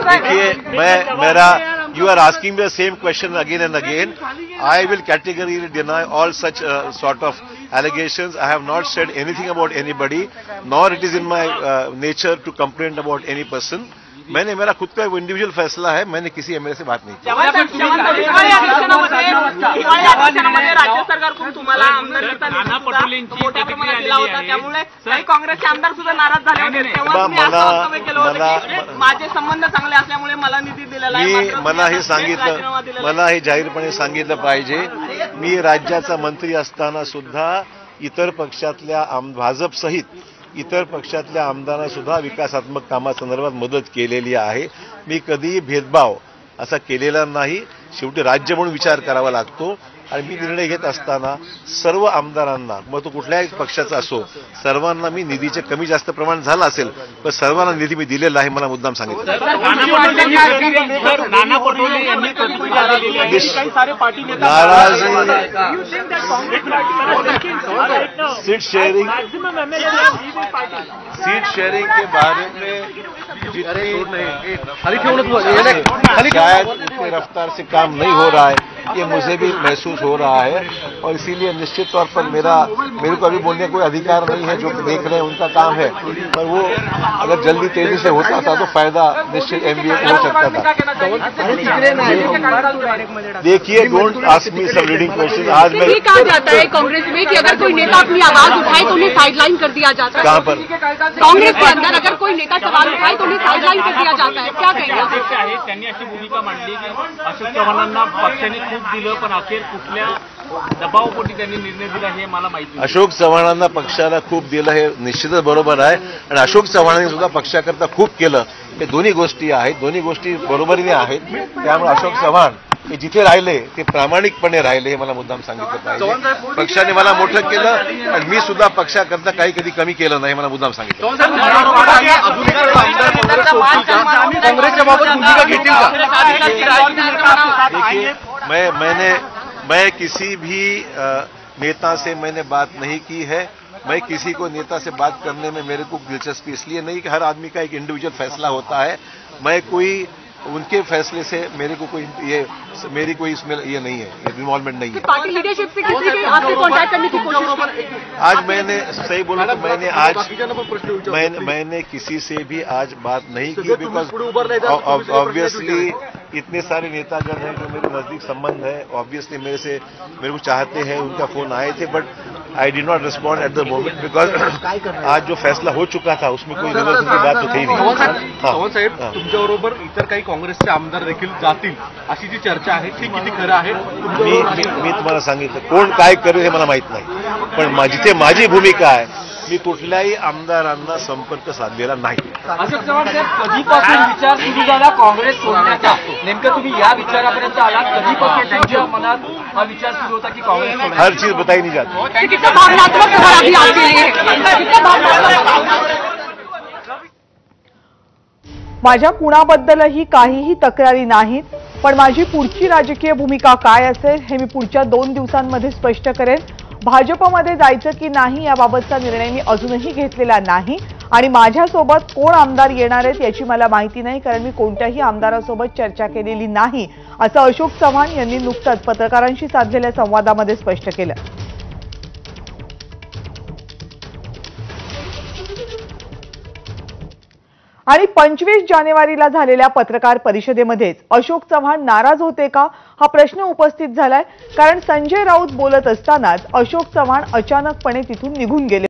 देखिए मेरा you are asking me the same question again and again. I will categorically deny all such sort of allegations. I have not said anything about anybody, nor it is in my nature to complain about any person. मैंने मेरा खुद का individual फैसला है, मैंने किसी MLA से बात नहीं की। राज्य सरकारकडून तुम्हाला आमदारकीचा मोठ्या प्रमाणात दिला होता, त्यामुळे काही काँग्रेसचे आमदार सुद्धा नाराज झाले होते। तेव्हा मी असं वक्तव्य केलं होतं की माझे संबंध चांगले असल्यामुळे मला निधी दिलेला आहे। मला हे जाहीरपणे सांगितलं पाहिजे। मी राज्याचा मंत्री असताना सुद्धा इतर पक्षातल्या भाजप सहित इतर पक्षातल्या आमदारांना सुद्धा विकासात्मक कामासंदर्भात मदत केलेली आहे। मी कधीही भेदभाव असा केलेला नाही। शेवटी राज्य म्हणून विचार करावा लागतो आणि मी निर्णय घेत असताना सर्व आमदारांना, मग तो कुठल्याही पक्षाचा असो, सर्वांना मी निधीचे कमी जास्त प्रमाण झालं असेल पण सर्वांना निधी मी दिलेला आहे, मला मुद्दाम सांगितलं। सीट शेयरिंग के बारे में शायद इतनी रफ्तार से काम नहीं हो रहा है, ये मुझे भी महसूस हो रहा है और इसीलिए निश्चित तौर पर मेरे को अभी बोलने का कोई अधिकार नहीं है। जो देख रहे हैं उनका काम है, पर वो अगर जल्दी तेजी से होता था तो फायदा निश्चित एमबीए को हो सकता था। देखिए, don't ask me some reading question. आज मैं ये कहा जाता है कांग्रेस में कि अगर कोई नेता अपनी आवाज उठाए तो उन्हें साइडलाइन कर दिया जाता है। कहां पर? कांग्रेस के अंदर अगर कोई नेता सवाल उठाए तो उन्हें साइडलाइन कर दिया जाता है, क्या कहेंगे? त्यांनी अशी भूमिका मांडली की अशोक चव्हाणांना पक्षाने खूप दिलं पण अखेर कुठल्या दबावपोटी त्यांनी निर्णय दिला हे मला माहिती। अशोक चव्हाणांना पक्षाला खूप दिलं हे निश्चितच बरोबर आहे आणि अशोक चव्हाणांनी सुद्धा पक्षाकरता खूप केलं, हे दोन्ही गोष्टी आहेत, दोन्ही गोष्टी बरोबरीने आहेत। त्यामुळे अशोक चव्हाण हे जिथे राहिले ते प्रामाणिकपणे राहिले हे मला मुद्दाम सांगितलं पाहिजे। पक्षाने मला मोठं केलं आणि मी सुद्धा पक्षाकरता काही कधी कमी केलं नाही, मला मुद्दाम सांगितलं। काँग्रेसच्या बाबत भूमिका घेतील का? मैं किसी भी नेता से मैंने बात नहीं की है। मैं किसी को नेता से बात करने में मेरे को दिलचस्पी इसलिए नहीं कि हर आदमी का एक इंडिविजुअल फैसला होता है। मैं कोई उनके फैसले से मेरी कोई इसमें ये नहीं है, इन्वॉल्वमेंट नहीं है। पार्टी लीडरशिप से किसी के आपसे कांटेक्ट करने की कोशिश? आज मैंने सही बोला तो मैंने किसी से भी आज बात नहीं की, बिकॉज ऑब्वियसली इतने सारे नेतागण हैं जो मेरे नजदीक संबंध है, ऑब्वियसली मेरे को चाहते हैं, उनका फोन आए थे, but I did not respond at the moment because आज जो फैसला हो चुका था उसमें कोई जरूरत की बात तो थी नहीं। चव्हाण साहेब, तुमच्याबरोबर इतर काही काँग्रेसचे आमदार देखील जातील अशी जी चर्चा आहे ती किती खरं आहे? मी तुम्हाला सांगितलं, कोण काय करेल हे मला माहित नाही, पण जिथे माझी भूमिका आहे मी कुठल्याही आमदारांना संपर्क साधलेला नाही। अशोक चव्हाण साहेब, कधीपासून विचार सुरू झाला काँग्रेस सोडण्याचा? नेमकं तुम्ही या विचारापर्यंत आलात, कधीपासून तुमच्या मनात हा विचार सुरू होता की काँग्रेस सोडायची? हर चीज बताई नहीं जाती। माझ्या कुणाबद्दलही काहीही तक्रारी नाहीत, पण माझी पुढची राजकीय भूमिका काय असेल हे मी पुढच्या 2 दिवसांमध्ये स्पष्ट करेन। भाजपमध्ये जायचं की नाही याबाबतचा निर्णय मी अजूनही घेतलेला नाही आणि माझ्यासोबत कोण आमदार येणार आहेत याची मला माहिती नाही, कारण मी कोणत्याही आमदारासोबत चर्चा केलेली नाही, असं अशोक चव्हाण यांनी नुकताच पत्रकारांशी साधलेल्या संवादामध्ये स्पष्ट केलं। आणि 25 जानेवारीला झालेल्या पत्रकार परिषदेमध्येच अशोक चव्हाण नाराज होते का हा प्रश्न उपस्थित झालाय, कारण संजय राऊत बोलत असतानाच अशोक चव्हाण अचानकपणे तिथून निघून गेले।